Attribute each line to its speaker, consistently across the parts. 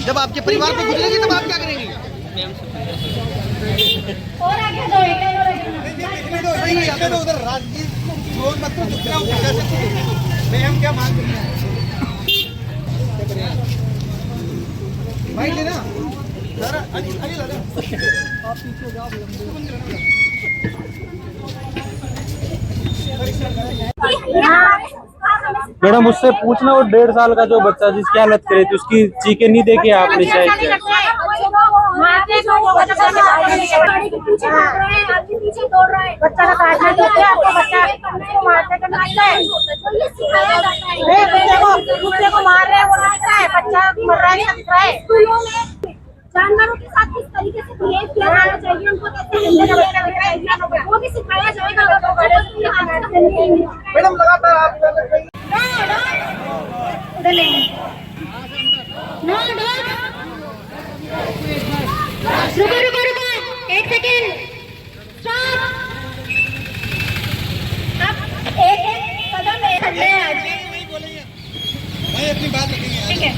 Speaker 1: जब आपके परिवार पे गुजरेगी तब आप क्या करेंगी?
Speaker 2: और आगे दो
Speaker 1: उधर राजनीति मैम क्या मांग रही है भाई लेना सर अली ला आप पीछे जाओ
Speaker 3: मैडम मुझसे पूछना, वो 1.5 साल का जो बच्चा जिसकी हालत करे थी उसकी चीखें नहीं देखी आपने शायद?
Speaker 2: बच्चा का काटना देते हैं आपको, बच्चा को मारते करना है, दूसरे को मार रहे हैं वो नहीं है, बच्चा मर रहा है दिख रहा है। जानवरों के साथ किस तरीके से बिहेव किया जाना चाहिए, उनको कैसे वो भी सिखाया जाएगा।
Speaker 1: मैडम लगातार आप
Speaker 2: रुको रुको रुको, एक सेकेंड, स्टॉप। अब एक कदम ठंडे आज
Speaker 1: भाई अपनी बात रखेंगे।
Speaker 2: ठीक है।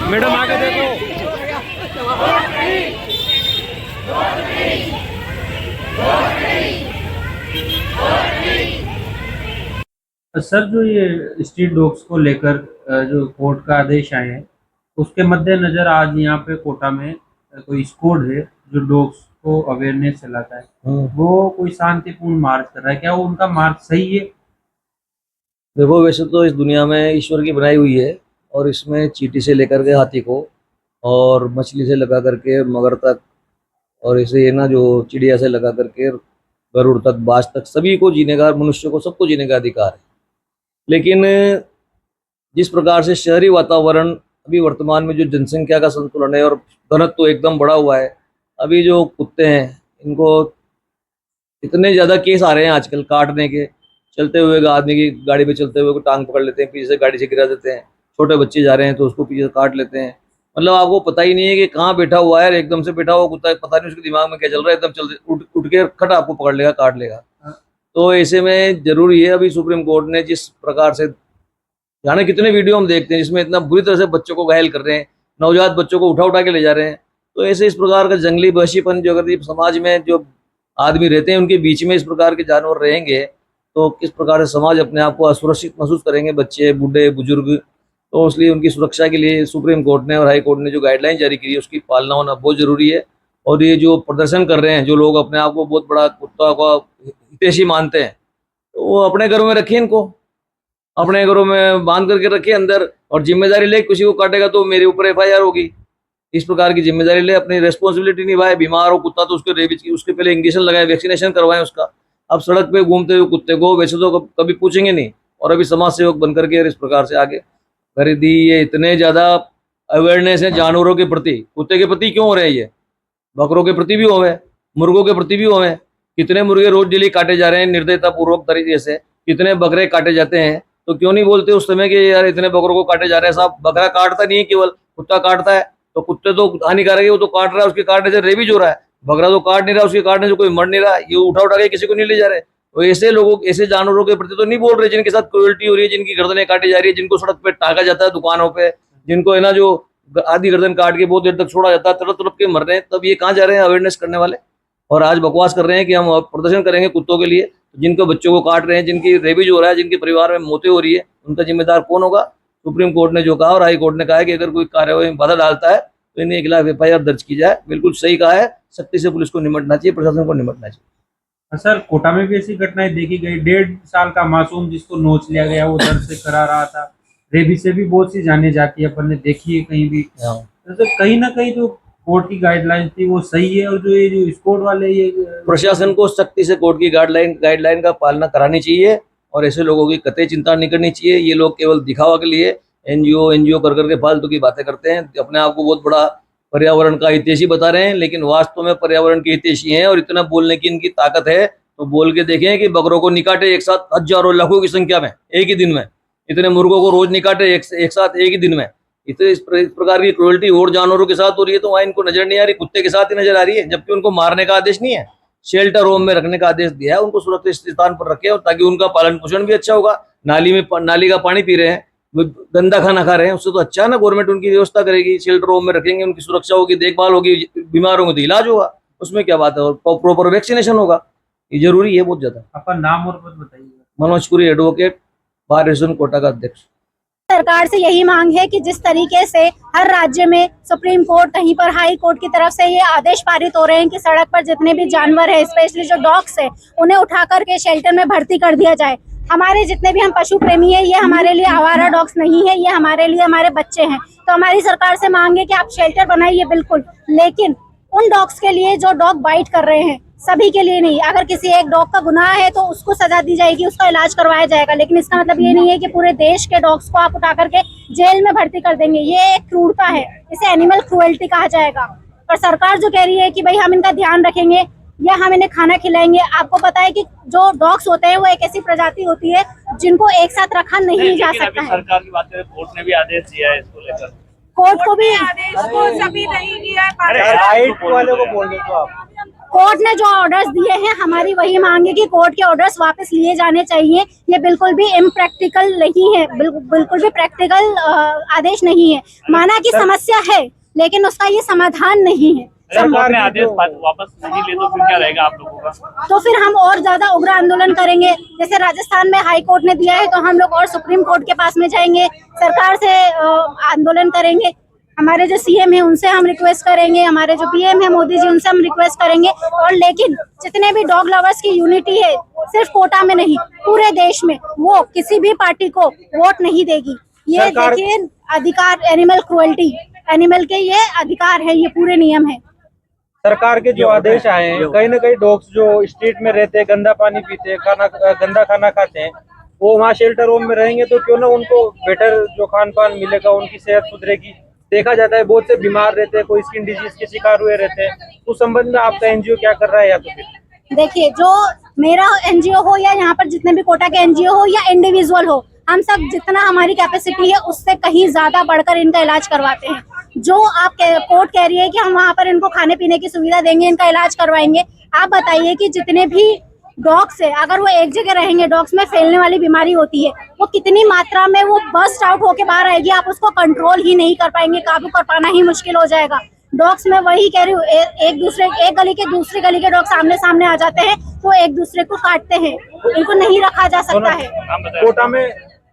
Speaker 3: मैडम आगे देखो। सर, जो ये स्ट्रीट डॉग्स को लेकर जो कोर्ट का आदेश आए हैं, उसके मद्देनजर आज यहाँ पे कोटा में कोई स्क्वाड है जो डॉग्स को अवेयरनेस चलाता है, वो कोई शांतिपूर्ण मार्च कर रहा है, क्या वो उनका मार्च सही है?
Speaker 4: देखो, वैसे तो इस दुनिया में ईश्वर की बनाई हुई है, और इसमें चींटी से लेकर के हाथी को और मछली से लगा करके मगर तक, और इसे ये ना जो चिड़िया से लगा करके गरुड़ तक, बाज तक, सभी को जीने का, मनुष्य को सबको जीने का अधिकार है। लेकिन जिस प्रकार से शहरी वातावरण अभी वर्तमान में जो जनसंख्या का संतुलन है और घनत्व तो एकदम बढ़ा हुआ है, अभी जो कुत्ते हैं इनको इतने ज़्यादा केस आ रहे हैं आजकल काटने के, चलते हुए आदमी की गाड़ी पे चलते हुए को टांग पकड़ लेते हैं, पीछे से गाड़ी से गिरा देते हैं, छोटे बच्चे जा रहे हैं तो उसको पीछे से काट लेते हैं। मतलब आपको पता ही नहीं है कि कहाँ बैठा हुआ है, एकदम से बैठा हुआ कुत्ता है, पता नहीं उसके दिमाग में क्या चल रहा है, एकदम चलते उठ के खट आपको पकड़ लेगा, काट लेगा। तो ऐसे में जरूरी है, अभी सुप्रीम कोर्ट ने जिस प्रकार से, जाने कितने वीडियो हम देखते हैं जिसमें इतना बुरी तरह से बच्चों को घायल कर रहे हैं, नवजात बच्चों को उठा उठा के ले जा रहे हैं। तो ऐसे इस प्रकार का जंगली वहशीपन जो अगर समाज में जो आदमी रहते हैं उनके बीच में इस प्रकार के जानवर रहेंगे तो किस प्रकार से समाज अपने आप को असुरक्षित महसूस करेंगे, बच्चे, बूढ़े, बुजुर्ग। तो इसलिए उनकी सुरक्षा के लिए सुप्रीम कोर्ट ने और हाई कोर्ट ने जो गाइडलाइन जारी की है उसकी पालना होना बहुत जरूरी है। और ये जो प्रदर्शन कर रहे हैं जो लोग अपने आप को बहुत बड़ा कुत्ता का हितैषी मानते हैं, तो वो अपने घरों में रखिए, इनको अपने घरों में बांध करके रखिए अंदर, और जिम्मेदारी ले, किसी को काटेगा तो मेरे ऊपर FIR होगी, इस प्रकार की जिम्मेदारी ले, अपनी रेस्पॉन्सिबिलिटी निभाए। बीमार हो कुत्ता तो उसके रेबीज की, उसके पहले इंजेक्शन लगाए, वैक्सीनेशन करवाएं उसका। अब सड़क पे घूमते हुए कुत्ते को वैसे तो कभी पूछेंगे नहीं, और अभी समाज सेवक बन करके इस प्रकार से आगे कर दी। ये इतने ज़्यादा अवेयरनेस है जानवरों के प्रति, कुत्ते के प्रति क्यों हो रहे हैं, ये बकरों के प्रति भी हो रहे हैं, मुर्गों के प्रति भी हो रहे हैं। कितने मुर्गे रोज डेली काटे जा रहे हैं निर्दयता पूर्वक तरीके से, कितने बकरे काटे जाते हैं। तो क्यों नहीं बोलते उस समय कि यार इतने बकरों को काटे जा रहे हैं साहब, बकरा काटता नहीं है केवल, कुत्ता काटता है। तो कुत्ते तो हानिकारक है, वो तो काट रहा है, उसके काटने से रेबीज हो रहा है। बकरा तो काट नहीं रहा, उसके काटने से कोई मर नहीं रहा, ये उठा उठा के किसी को नहीं ले जा रहे। तो ऐसे लोगों, ऐसे जानवरों के प्रति तो नहीं बोल रहे जिनके साथ क्रूएल्टी हो रही है, जिनकी गर्दनें काटी जा रही है, जिनको सड़क पे टांगा जाता है दुकानों पे, जिनको है ना जो आधी गर्दन काट के बहुत देर तक छोड़ा जाता है, तड़प तड़प के मर रहे हैं। तब ये कहाँ जा रहे हैं अवेयरनेस करने वाले, और आज बकवास कर रहे हैं कि हम प्रदर्शन करेंगे कुत्तों के लिए। जिनको बच्चों को काट रहे हैं, जिनकी रेबीज हो रहा है, जिनके परिवार में मौतें हो रही है, उनका जिम्मेदार कौन होगा? सुप्रीम कोर्ट ने जो कहा और हाई कोर्ट ने कहा है कि अगर कोई कार्रवाई में बाधा डालता है तो इनके खिलाफ FIR दर्ज की जाए। बिल्कुल सही कहा है, सख्ती से पुलिस को निपटना चाहिए, प्रशासन को निपटना चाहिए।
Speaker 3: सर, कोटा में भी ऐसी घटनाएं देखी गई, 1.5 साल का मासूम जिसको नोच लिया गया, वो दर्द से करा रहा था। रेबीज से भी बहुत सी जाने जाती है, अपन ने देखी है कहीं भी। तो कहीं ना कहीं जो कोर्ट की गाइडलाइन थी वो सही है, और जो ये जो स्क्वाड वाले ये
Speaker 4: प्रशासन को सख्ती से कोर्ट की गाइडलाइन का पालना करानी चाहिए, और ऐसे लोगों की कतई चिंता नहीं करनी चाहिए। ये लोग केवल दिखावा के लिए NGO कर करके फालतू की बातें करते हैं, अपने आप को बहुत बड़ा पर्यावरण का हितैषी बता रहे हैं, लेकिन वास्तव में पर्यावरण के हितैषी हैं और इतना बोलने की इनकी ताकत है तो बोल के देखें कि बकरों को निकाटे एक साथ हजारों लाखों की संख्या में एक ही दिन में, इतने मुर्गों को रोज निकाटे एक साथ एक ही दिन में। इस प्रकार की क्रूरल्टी और जानवरों के साथ हो रही है तो वहाँ इनको नजर नहीं आ रही, कुत्ते के साथ ही नजर आ रही है, जबकि उनको मारने का आदेश नहीं है, शेल्टर होम में रखने का आदेश दिया है, उनको सुरक्षित स्थान पर रखे और ताकि उनका पालन पोषण भी अच्छा होगा। नाली का पानी पी रहे हैं, गंदा खाना खा रहे हैं, उससे तो अच्छा ना गवर्नमेंट उनकी व्यवस्था करेगी, शेल्टर होम में रखेंगे, उनकी सुरक्षा होगी, देखभाल होगी, बीमार होंगे तो इलाज होगा, उसमें क्या बात है, और प्रॉपर वैक्सीनेशन होगा, ये जरूरी है बहुत ज्यादा।
Speaker 3: आपका नाम और पद बताइए।
Speaker 4: Manoj Puri, advocate, bar association Kota का अध्यक्ष।
Speaker 2: सरकार से यही मांग है कि जिस तरीके से हर राज्य में सुप्रीम कोर्ट, कहीं पर हाई कोर्ट की तरफ से ये आदेश पारित हो रहे हैं कि सड़क पर जितने भी जानवर हैं, स्पेशली जो डॉग्स हैं, उन्हें उठा करके शेल्टर में भर्ती कर दिया जाए। हमारे जितने भी हम पशु प्रेमी हैं, ये हमारे लिए आवारा डॉग्स नहीं है, ये हमारे लिए हमारे बच्चे हैं। तो हमारी सरकार से मांग है कि आप शेल्टर बनाइए बिल्कुल, लेकिन उन डॉग्स के लिए जो डॉग बाइट कर रहे हैं, सभी के लिए नहीं। अगर किसी एक डॉग का गुनाह है तो उसको सजा दी जाएगी, उसका इलाज करवाया जाएगा, लेकिन इसका मतलब ये नहीं है कि पूरे देश के डॉग्स को आप उठा करके जेल में भर्ती कर देंगे। ये एक क्रूरता है, इसे एनिमल क्रूएल्टी कहा जाएगा। और सरकार जो कह रही है कि भाई हम इनका ध्यान रखेंगे या हम इन्हें खाना खिलाएंगे, आपको पता है कि जो डॉग्स होते हैं वो एक ऐसी प्रजाति होती है जिनको एक साथ रखा नहीं जा सकता है।
Speaker 5: सरकार की बात करें, कोर्ट ने भी आदेश दिया है इसको लेकर,
Speaker 2: कोर्ट को भी
Speaker 1: सभी नहीं दिया है, राइट वाले को बोल दो तो आप।
Speaker 2: कोर्ट ने जो ऑर्डर्स दिए हैं, हमारी वही मांग है कि कोर्ट के ऑर्डर्स वापस लिए जाने चाहिए। ये बिल्कुल भी इम्प्रैक्टिकल नहीं है, बिल्कुल भी प्रैक्टिकल आदेश नहीं है। माना कि समस्या है, लेकिन उसका ये समाधान नहीं है।
Speaker 5: सरकार ने आदेश वापस नहीं ले तो फिर क्या रहेगा आप लोगों का?
Speaker 2: तो फिर हम और ज्यादा उग्र आंदोलन करेंगे। जैसे राजस्थान में हाई कोर्ट ने दिया है, तो हम लोग और सुप्रीम कोर्ट के पास में जाएंगे, सरकार से आंदोलन करेंगे। हमारे जो सीएम है उनसे हम रिक्वेस्ट करेंगे, हमारे जो पीएम है मोदी जी, उनसे हम रिक्वेस्ट करेंगे। और लेकिन जितने भी डॉग लवर्स की यूनिटी है, सिर्फ कोटा में नहीं, पूरे देश में, वो किसी भी पार्टी को वोट नहीं देगी। ये देखिए अधिकार, एनिमल क्रूएल्टी, एनिमल के ये अधिकार है, ये पूरे नियम है।
Speaker 1: सरकार के जो आदेश आए हैं, कहीं ना कहीं डॉग्स जो स्ट्रीट में रहते हैं, गंदा पानी पीते हैं, गंदा खाना खाते हैं, वो वहाँ शेल्टर होम में रहेंगे तो क्यों ना उनको बेटर जो खान पान मिलेगा, उनकी सेहत सुधरेगी। देखा जाता है बहुत से बीमार रहते हैं, कोई स्किन डिजीज के शिकार हुए रहते हैं। उस संबंध में आपका एनजीओ क्या कर रहा है? या तो फिर
Speaker 2: देखिए, जो मेरा एनजीओ हो या यहाँ पर जितने भी कोटा के एनजीओ हो या इंडिविजुअल हो, हम सब जितना हमारी कैपेसिटी है उससे कहीं ज्यादा बढ़कर इनका इलाज करवाते हैं। जो आप कोर्ट कह रही है कि हम वहाँ पर इनको खाने पीने की सुविधा देंगे, इनका इलाज करवाएंगे, आप बताइए कि जितने भी डॉग्स है, अगर वो एक जगह रहेंगे, डॉग्स में फैलने वाली बीमारी होती है, वो कितनी मात्रा में वो बस्ट आउट होके बाहर आएगी, आप उसको कंट्रोल ही नहीं कर पाएंगे, काबू कर पाना ही मुश्किल हो जाएगा। डॉग्स में वही कह रही हूँ, एक गली के दूसरी गली के डॉग सामने सामने आ जाते हैं तो एक दूसरे को काटते हैं, इनको नहीं रखा जा सकता है।
Speaker 1: कोटा में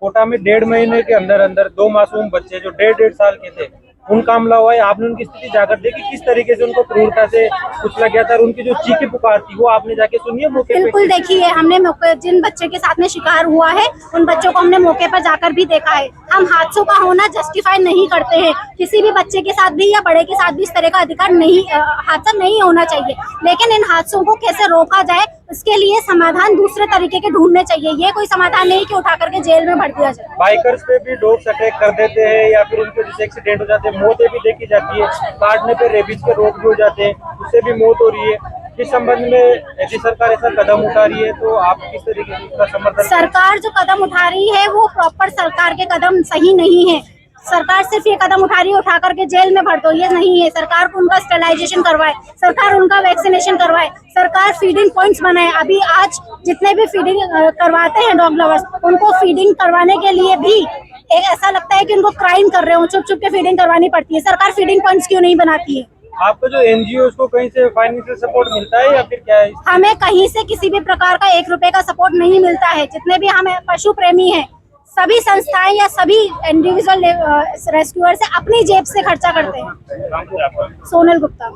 Speaker 1: 1.5 महीने के अंदर 2 मासूम बच्चे जो 1.5 साल के थे, उनका हमला हुआ है। आपने उनकी स्थिति जाकर देखी, किस तरीके से उनको क्रूरता से कुचला गया था, और उनकी जो चीखी पुकार थी वो आपने जाके सुनी है मौके पे?
Speaker 2: बिल्कुल देखिए, हमने जिन बच्चे के साथ में शिकार हुआ है उन बच्चों को हमने मौके पर जाकर भी देखा है। हम हादसों का होना जस्टिफाई नहीं करते हैं, किसी भी बच्चे के साथ भी या बड़े के साथ भी इस तरह का अधिकार नहीं, हादसा नहीं होना चाहिए, लेकिन इन हादसों को कैसे रोका जाए इसके लिए समाधान दूसरे तरीके के ढूंढने चाहिए। ये कोई समाधान नहीं कि उठा करके जेल में भर दिया जाए।
Speaker 1: बाइकर्स पे भी डॉग्स अटैक कर देते हैं या फिर उनके जैसे एक्सीडेंट हो जाते हैं, मौतें भी देखी जाती है, काटने पे रेबीज के रोग भी हो जाते हैं, उससे भी मौत हो रही है। इस संबंध में यदि सरकार ऐसा कदम उठा रही है तो आप किस तरीके से उसका समर्थन?
Speaker 2: सरकार जो कदम उठा रही है वो प्रॉपर सरकार के कदम सही नहीं है। सरकार सिर्फ ये कदम उठा रही है उठा करके जेल में भर दो, ये नहीं है। सरकार को उनका स्टेलाइजेशन करवाए, सरकार उनका वैक्सीनेशन करवाए, सरकार फीडिंग पॉइंट्स बनाए। अभी आज जितने भी फीडिंग करवाते हैं डॉग लवर्स, उनको फीडिंग करवाने के लिए भी एक ऐसा लगता है कि उनको क्राइम कर रहे हो, चुप चुप के फीडिंग करवानी पड़ती है। सरकार फीडिंग पॉइंट्स क्यों नहीं बनाती है?
Speaker 1: आपका जो एनजीओ उसको कहीं से फाइनेंशियल सपोर्ट मिलता है या फिर क्या है?
Speaker 2: हमें कहीं से किसी भी प्रकार का 1 रुपए का सपोर्ट नहीं मिलता है। जितने भी हमें पशु प्रेमी हैं, सभी संस्थाएं या सभी इंडिविजुअल रेस्क्यूअर से अपनी जेब से खर्चा करते हैं। सोनल गुप्ता।